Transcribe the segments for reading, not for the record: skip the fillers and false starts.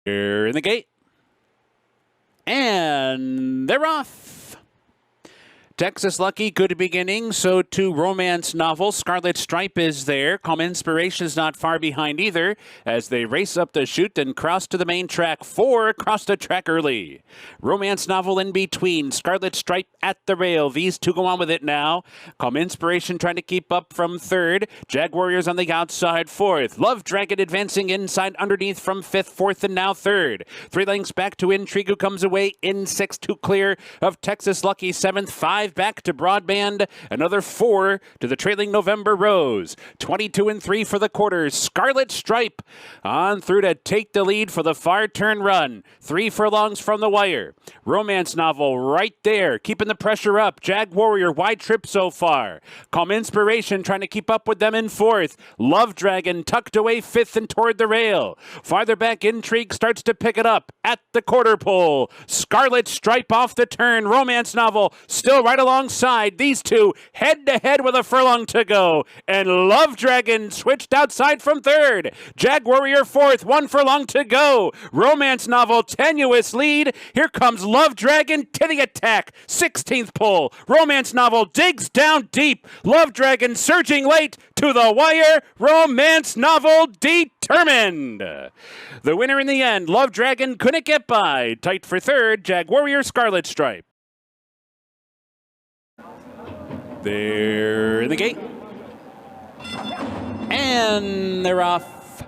Here in the gate. And they're off. Texas Lucky, good beginning. So too Romance Novel. Scarlet Stripe is there. Calm Inspiration is not far behind either as they race up the chute and cross to the main track. 4 across the track early. Romance Novel in between. Scarlet Stripe at the rail. These two go on with it now. Calm Inspiration trying to keep up from third. Jag Warriors on the outside fourth. Love Dragon advancing inside underneath from fifth, fourth, and now third. 3 lengths back to Intrigue, who comes away in sixth, 2 clear of Texas Lucky seventh, 5 back to Broadband, another 4 to the trailing November Rose. 22 and 3 for the quarters. Scarlet Stripe on through to take the lead for the far turn run. 3 furlongs from the wire. Romance Novel right there, keeping the pressure up. Jag Warrior wide trip so far. Calm Inspiration trying to keep up with them in fourth. Love Dragon tucked away fifth and toward the rail. Farther back, Intrigue starts to pick it up at the quarter pole. Scarlet Stripe off the turn. Romance Novel still right alongside. These two head to head with a furlong to go. And Love Dragon switched outside from third. Jag Warrior fourth, 1 furlong to go. Romance Novel tenuous lead. Here comes Love Dragon to the attack. 16th pole. Romance Novel digs down deep. Love Dragon surging late to the wire. Romance Novel determined. The winner in the end, Love Dragon couldn't get by. Tight for third, Jag Warrior, Scarlet Stripe. They're in the gate. And they're off.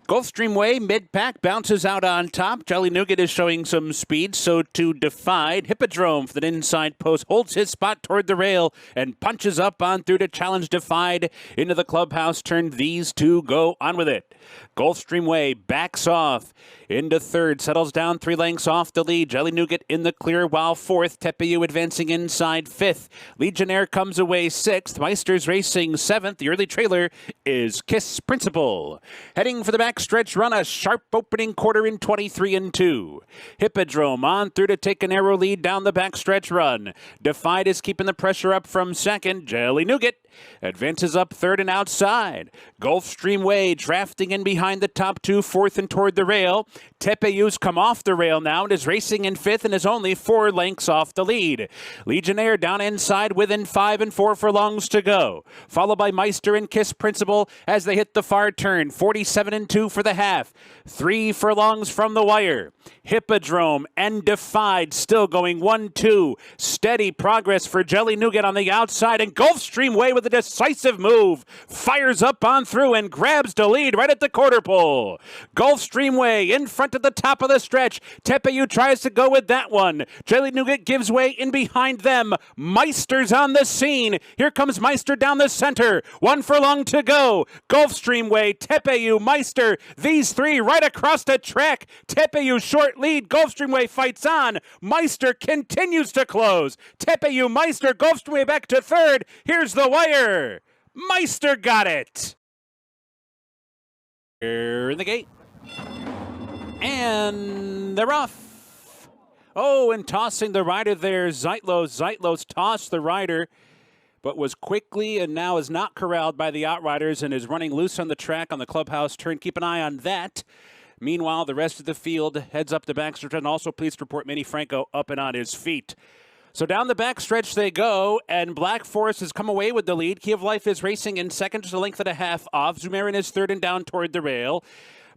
Gulfstream Way, mid-pack, bounces out on top. Jelly Nougat is showing some speed, so too Defied. Hippodrome for the inside post holds his spot toward the rail and punches up on through to challenge Defied into the clubhouse turn. These two go on with it. Gulfstream Way backs off into third, settles down 3 lengths off the lead. Jelly Nougat in the clear while fourth. Tepeyu advancing inside fifth. Legionnaire comes away sixth. Meister's racing seventh. The early trailer is Kiss Principal. Heading for the backstretch run, a sharp opening quarter in 23 and 2. Hippodrome on through to take a narrow lead down the backstretch run. Defied is keeping the pressure up from second. Jelly Nougat advances up third and outside. Gulfstream Way drafting in behind the top two, fourth and toward the rail. Tepeyu's come off the rail now and is racing in fifth and is only 4 lengths off the lead. Legionnaire down inside within 5 and 4 furlongs to go. Followed by Meister and Kiss Principal as they hit the far turn. 47 and 2 for the half. 3 furlongs from the wire. Hippodrome and Defied still going 1-2. Steady progress for Jelly Nougat on the outside, and Gulfstream Way with a decisive move fires up on through and grabs the lead right at the quarter pole. Gulfstream Way in front at the top of the stretch. Tepeyu tries to go with that one. Jelly Nougat gives way in behind them. Meister's on the scene. Here comes Meister down the center. 1 furlong to go. Gulfstream Way, Tepeyu, Meister. These 3 right across the track. Tepeyu short lead. Gulfstream Way fights on. Meister continues to close. Tepeyu, Meister, Gulfstream Way back to third. Here's the wire. Meister got it. Here in the gate. And they're off. Oh, and tossing the rider there, Zeitlos. Zeitlos tossed the rider, but was quickly and now is not corralled by the outriders and is running loose on the track on the clubhouse turn. Keep an eye on that. Meanwhile, the rest of the field heads up the backstretch, and also pleased to report Manny Franco up and on his feet. So down the backstretch they go, and Black Forest has come away with the lead. Key of Life is racing in second, just a length and a half off. Zumarin is third and down toward the rail.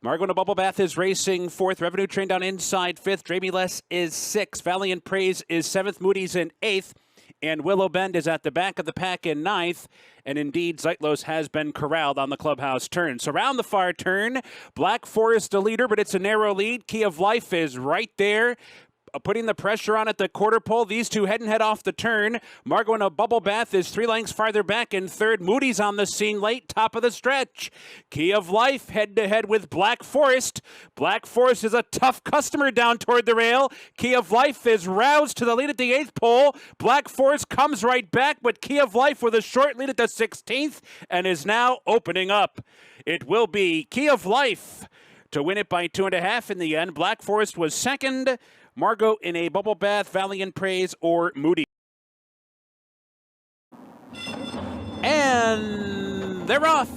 Margot and Bubble Bath is racing fourth. Revenue Train down inside fifth. Dramey Less is sixth. Valiant Praise is seventh. Moody's in eighth. And Willow Bend is at the back of the pack in ninth. And indeed, Zeitlos has been corralled on the clubhouse turn. So around the far turn, Black Forest the leader, but it's a narrow lead. Key of Life is right there, putting the pressure on at the quarter pole. These two head and head off the turn. Margot and a Bubble Bath is 3 lengths farther back in third. Moody's on the scene late, top of the stretch. Key of Life head to head with Black Forest. Black Forest is a tough customer down toward the rail. Key of Life is roused to the lead at the 8th pole. Black Forest comes right back, but Key of Life with a short lead at the 16th and is now opening up. It will be Key of Life to win it by 2.5 in the end. Black Forest was second. Margot in a Bubble Bath, Valiant Praise, or Moody. And they're off.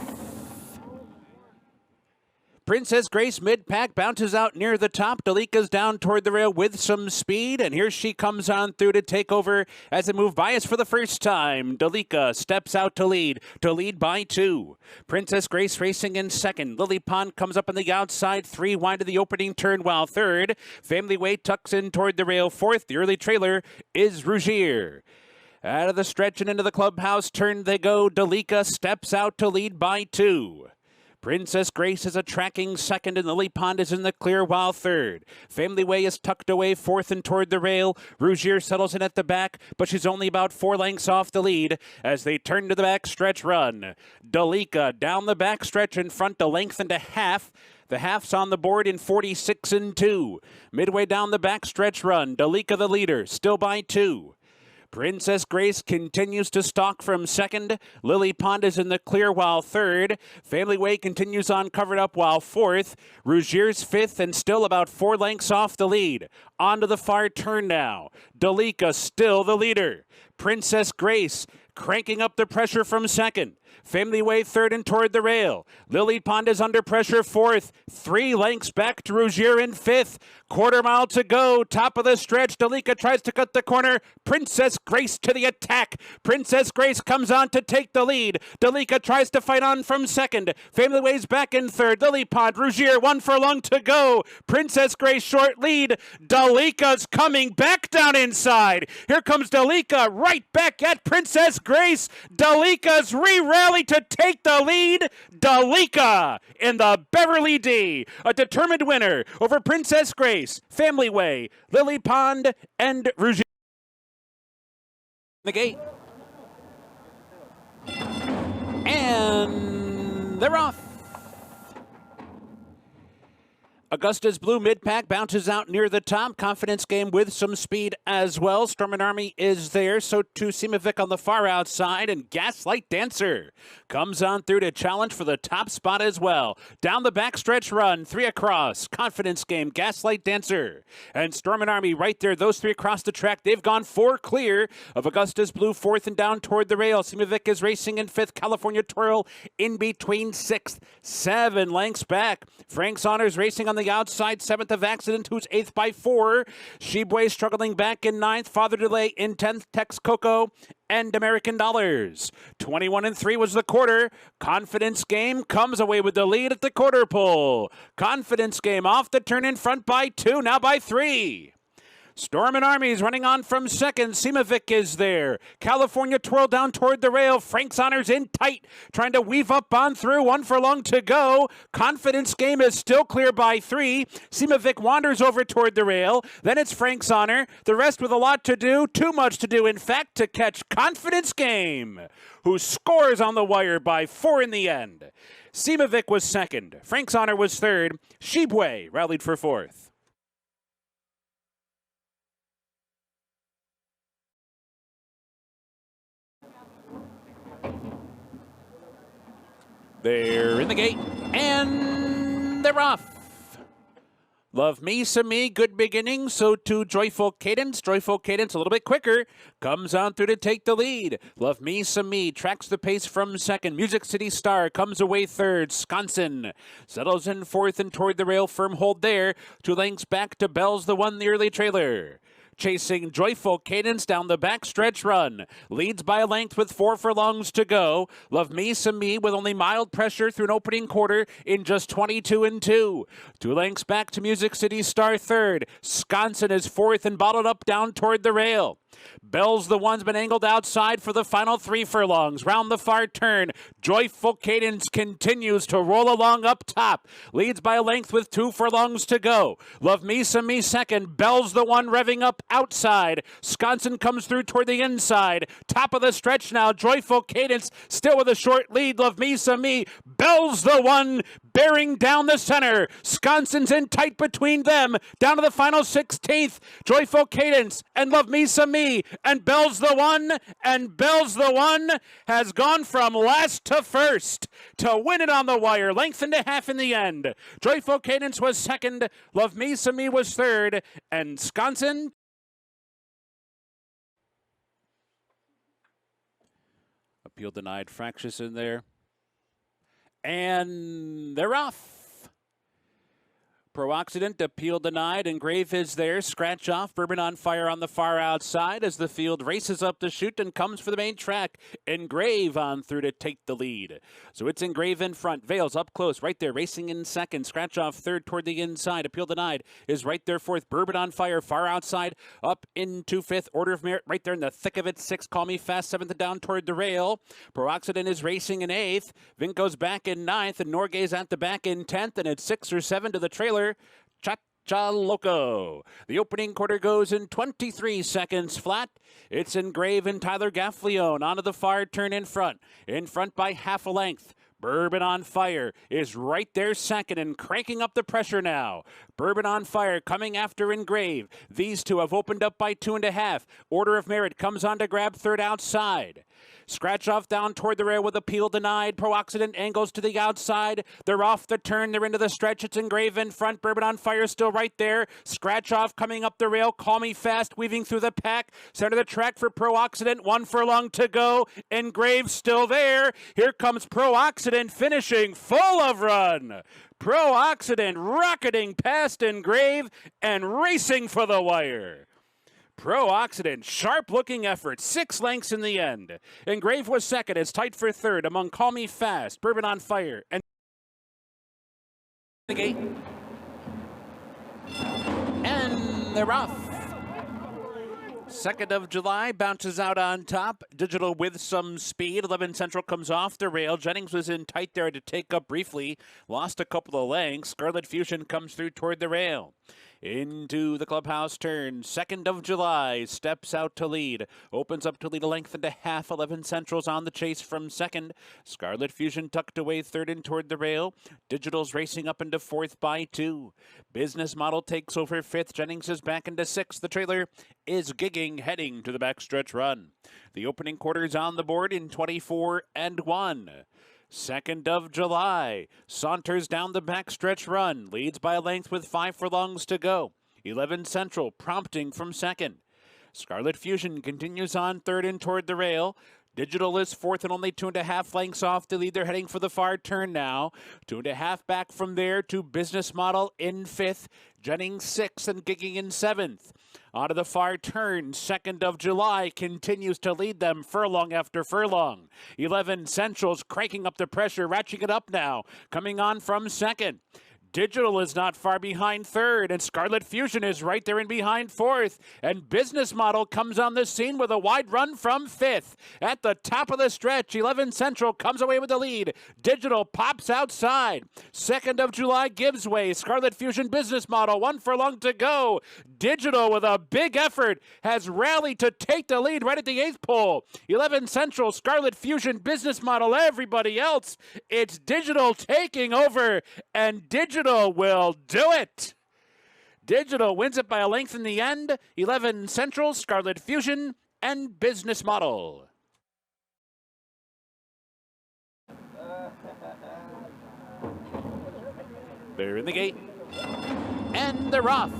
Princess Grace mid-pack bounces out near the top. Delica's down toward the rail with some speed, and here she comes on through to take over as they move by us for the first time. Delica steps out to lead by 2. Princess Grace racing in second. Lily Pond comes up on the outside, 3 wide of the opening turn, while third. Family Way tucks in toward the rail, 4th. The early trailer is Rougier. Out of the stretch and into the clubhouse turn they go. Delica steps out to lead by 2. Princess Grace is a tracking second, and Lily Pond is in the clear while third. Family Way is tucked away 4th and toward the rail. Rougier settles in at the back, but she's only about 4 lengths off the lead as they turn to the backstretch run. Delica down the backstretch in front, a length and a half. The half's on the board in 46 and 2. Midway down the backstretch run, Delica the leader, still by 2. Princess Grace continues to stalk from second. Lily Pond is in the clear while third. Family Way continues on covered up while 4th. Rougier's 5th and still about 4 lengths off the lead. On to the far turn now. Delica still the leader. Princess Grace cranking up the pressure from second. Family Way 3rd and toward the rail. Lily Pond is under pressure 4th. 3 lengths back to Rougier in 5th. Quarter mile to go. Top of the stretch. Delica tries to cut the corner. Princess Grace to the attack. Princess Grace comes on to take the lead. Delica tries to fight on from second. Family Way's back in 3rd. Lily Pond, Rougier, 1 furlong to go. Princess Grace short lead. Delica's coming back down inside. Here comes Delica right back at Princess Grace. Delica's re-rally to take the lead. Delica in the Beverly D. A determined winner over Princess Grace, Family Way, Lily Pond, and Rougier. The gate. And they're off. Augusta's Blue mid-pack bounces out near the top. Confidence Game with some speed as well. Storm and Army is there. So too Simovic on the far outside. And Gaslight Dancer comes on through to challenge for the top spot as well. Down the backstretch run. 3 across. Confidence Game, Gaslight Dancer, and Storm and Army right there. Those 3 across the track. They've gone 4 clear of Augusta's Blue. 4th and down toward the rail. Simovic is racing in 5th. California Twirl in between 6th. 7 lengths back. Frank's Honors racing on the outside, 7th of Accident, who's 8th by 4. Shebway struggling back in 9th. Father Delay in 10th. Tex Coco and American Dollars. 21 and 3 was the quarter. Confidence Game comes away with the lead at the quarter pole. Confidence Game off the turn in front by 2, now by 3. Storm and Army's running on from second. Simovic is there. California Twirl down toward the rail. Frank's Honors in tight, trying to weave up on through. 1 furlong to go. Confidence Game is still clear by 3. Simovic wanders over toward the rail. Then it's Frank's Honor. The rest with a lot to do. Too much to do, in fact, to catch Confidence Game, who scores on the wire by 4 in the end. Simovic was second. Frank's Honor was third. Shebway rallied for 4th. They're in the gate, and they're off. Love Me, Some Me, good beginning. So too Joyful Cadence. Joyful Cadence a little bit quicker. Comes on through to take the lead. Love Me, Some Me tracks the pace from second. Music City Star comes away 3rd. Sconson settles in 4th and toward the rail. Firm hold there. 2 lengths back to Bell's the One, the early trailer. Chasing Joyful Cadence down the backstretch run. Leads by a length with 4 furlongs to go. Love Me, Some Me with only mild pressure through an opening quarter in just 22 and 2. 2 lengths back to Music City Star 3rd. Sconson is 4th and bottled up down toward the rail. Bell's the One's been angled outside for the final 3 furlongs. Round the far turn, Joyful Cadence continues to roll along up top. Leads by a length with 2 furlongs to go. Love Me, Some Me second. Bell's the One revving up outside. Sconson comes through toward the inside. Top of the stretch now, Joyful Cadence still with a short lead. Love Me, Some Me. Bell's the One bearing down the center. Sconson's in tight between them. Down to the final 16th. Joyful Cadence and Love Me, Some Me. And Bell's the One. And Bell's the One has gone from last to first to win it on the wire. Length and a half in the end. Joyful Cadence was second. Love Me, Some Me was third. And Sconson. Appeal denied. Fractious in there. And they're off. Prooxidant, appeal denied. Engrave is there. Scratch off. Bourbon on Fire on the far outside as the field races up the chute and comes for the main track. Engrave on through to take the lead. So it's Engrave in front. Vales up close, right there, racing in second. Scratch off third toward the inside. Appeal denied is right there fourth. Bourbon on Fire far outside, up into fifth. Order of Merit right there in the thick of it. Sixth, Call Me Fast, seventh down toward the rail. Prooxidant is racing in eighth. Vinco's back in ninth, and Norgay's at the back in 10th, and it's 6 or 7 to the trailer. Cha Loco. The opening quarter goes in 23 seconds flat. It's Engrave and Tyler Gaffleone onto the far turn in front by half a length. Bourbon on Fire is right there second and cranking up the pressure now. Bourbon on Fire coming after Engrave. These two have opened up by 2.5. Order of Merit comes on to grab third outside. Scratch off down toward the rail with appeal denied. Prooxidant angles to the outside. They're off the turn. They're into the stretch. It's Engrave in front. Bourbon on Fire still right there. Scratch off coming up the rail. Call Me Fast weaving through the pack. Center of the track for Prooxidant. 1 furlong to go. Engrave still there. Here comes Prooxidant finishing full of run. Prooxidant rocketing past Engrave and racing for the wire. Prooxidant, sharp-looking effort, 6 lengths in the end. Engrave was second. It's tight for third among Call Me Fast, Bourbon on Fire, and the gate. And they're off. 2nd of July bounces out on top. Digital with some speed. 11 Central comes off the rail. Jennings was in tight there to take up briefly. Lost a couple of lengths. Scarlet Fusion comes through toward the rail. Into the clubhouse turn. 2nd of July steps out to lead. Opens up to lead a length and a half. 11 Central's on the chase from second. Scarlet Fusion tucked away third and toward the rail. Digital's racing up into fourth by 2. Business Model takes over fifth. Jennings is back into sixth. The trailer is gigging, heading to the backstretch run. The opening quarter's on the board in 24 and 1. 2nd of July saunters down the backstretch run, leads by a length with 5 furlongs to go. 11 Central prompting from second. Scarlet Fusion continues on third and toward the rail. Digital is fourth and only 2.5 lengths off the lead. They're heading for the far turn now. 2.5 back from there to Business Model in fifth. Jennings sixth and gigging in seventh. Onto the far turn, 2nd of July continues to lead them furlong after furlong. 11 Central's cranking up the pressure, ratcheting it up now, coming on from second. Digital is not far behind third, and Scarlet Fusion is right there in behind fourth. And Business Model comes on the scene with a wide run from fifth. At the top of the stretch, 11 Central comes away with the lead. Digital pops outside. 2nd of July gives way. Scarlet Fusion, Business Model, 1 furlong to go. Digital with a big effort has rallied to take the lead right at the 8th pole. 11 Central, Scarlet Fusion, Business Model, everybody else. It's Digital taking over, and Digital will do it. Digital wins it by a length in the end. 11 Central, Scarlet Fusion, and Business Model. They're in the gate, and they're off.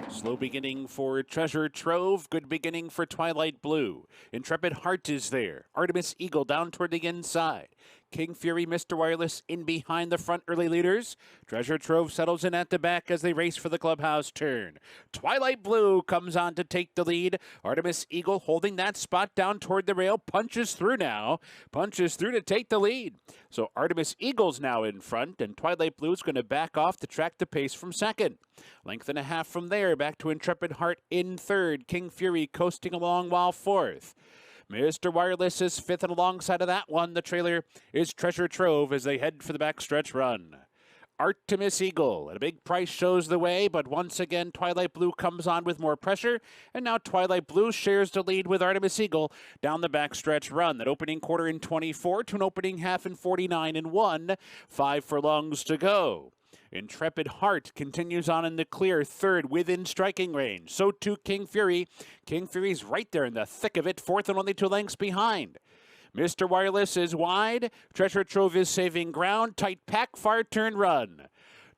Slow beginning for Treasure Trove. Good beginning for Twilight Blue. Intrepid Heart is there. Artemis Eagle down toward the inside. King Fury, Mr. Wireless in behind the front early leaders. Treasure Trove settles in at the back as they race for the clubhouse turn. Twilight Blue comes on to take the lead. Artemis Eagle holding that spot down toward the rail. Punches through now. Punches through to take the lead. So Artemis Eagle's now in front, and Twilight Blue's going to back off to track the pace from second. Length and a half from there, back to Intrepid Heart in third. King Fury coasting along while fourth. Mr. Wireless is fifth, and alongside of that one, the trailer is Treasure Trove as they head for the backstretch run. Artemis Eagle at a big price shows the way, but once again, Twilight Blue comes on with more pressure, and now Twilight Blue shares the lead with Artemis Eagle down the backstretch run. That opening quarter in 24 to an opening half in 49 and 1, 5 furlongs to go. Intrepid Heart continues on in the clear, third within striking range. So too King Fury. King Fury's right there in the thick of it, fourth and only 2 lengths behind. Mr. Wireless is wide. Treasure Trove is saving ground. Tight pack, far turn run.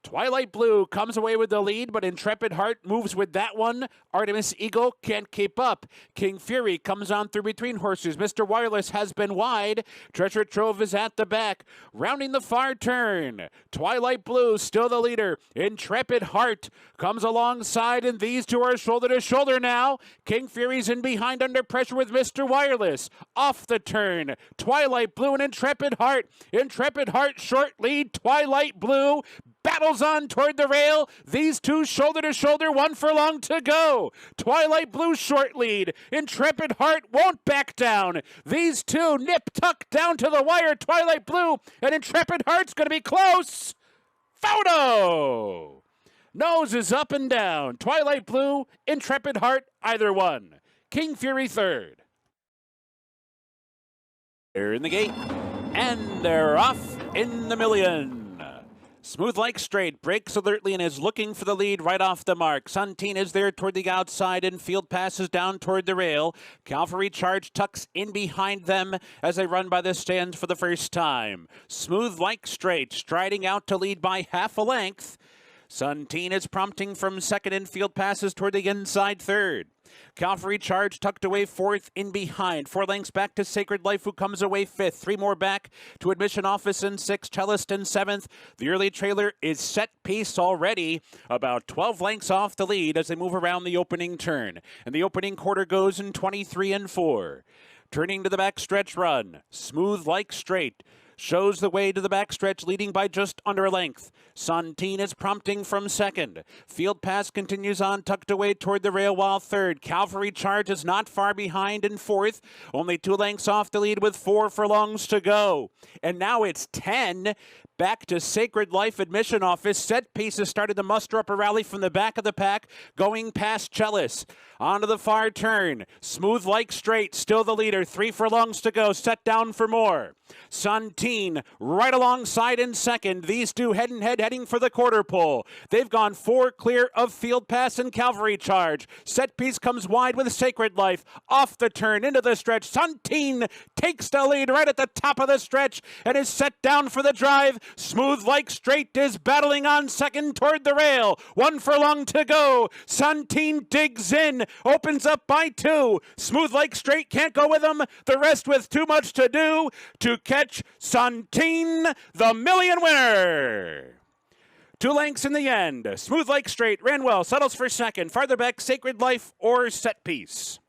Twilight Blue comes away with the lead, but Intrepid Heart moves with that one. Artemis Eagle can't keep up. King Fury comes on through between horses. Mr. Wireless has been wide. Treasure Trove is at the back. Rounding the far turn. Twilight Blue still the leader. Intrepid Heart comes alongside, and these two are shoulder to shoulder now. King Fury's in behind under pressure with Mr. Wireless. Off the turn. Twilight Blue and Intrepid Heart. Intrepid Heart short lead. Twilight Blue battles on toward the rail. These two shoulder to shoulder, 1 furlong to go. Twilight Blue short lead. Intrepid Heart won't back down. These two nip tuck down to the wire. Twilight Blue and Intrepid Heart's going to be close. Photo! Nose is up and down. Twilight Blue, Intrepid Heart, either one. King Fury third. They're in the gate, and they're off in the Million. Smooth Like Straight breaks alertly and is looking for the lead right off the mark. Suntine is there toward the outside, and Field passes down toward the rail. Cavalry Charge tucks in behind them as they run by the stands for the first time. Smooth Like Straight striding out to lead by half a length. Suntine is prompting from second, and Field passes toward the inside third. Cavalry Charge tucked away fourth in behind. 4 lengths back to Sacred Life, who comes away fifth. 3 more back to Admission Office in sixth. Cellist in seventh. The early trailer is set piece already, about 12 lengths off the lead as they move around the opening turn. And the opening quarter goes in 23 and 4. Turning to the backstretch run. Smooth Like Straight shows the way to the backstretch, leading by just under a length. Suntine is prompting from second. Field Pass continues on, tucked away toward the rail, while third. Cavalry Charge is not far behind in fourth, only 2 lengths off the lead with 4 furlongs to go. And now it's 10. Back to Sacred Life, Admission Office. Set pieces started to muster up a rally from the back of the pack, going past Cellist. Onto the far turn. Smooth Like Straight, still the leader. 3 furlongs to go. Set down for more. Suntine right alongside in second. These two head and head heading for the quarter pole. They've gone 4 clear of Field Pass and Cavalry Charge. Set piece comes wide with Sacred Life. Off the turn into the stretch. Suntine takes the lead right at the top of the stretch and is set down for the drive. Smooth Like Straight is battling on second toward the rail. 1 furlong to go. Suntine digs in. Opens up by 2. Smooth Like Straight can't go with them. The rest with too much to do to catch Suntine, the Million winner. 2 lengths in the end. Smooth Like Straight ran well. Settles for second. Farther back, Sacred Life or Set Piece.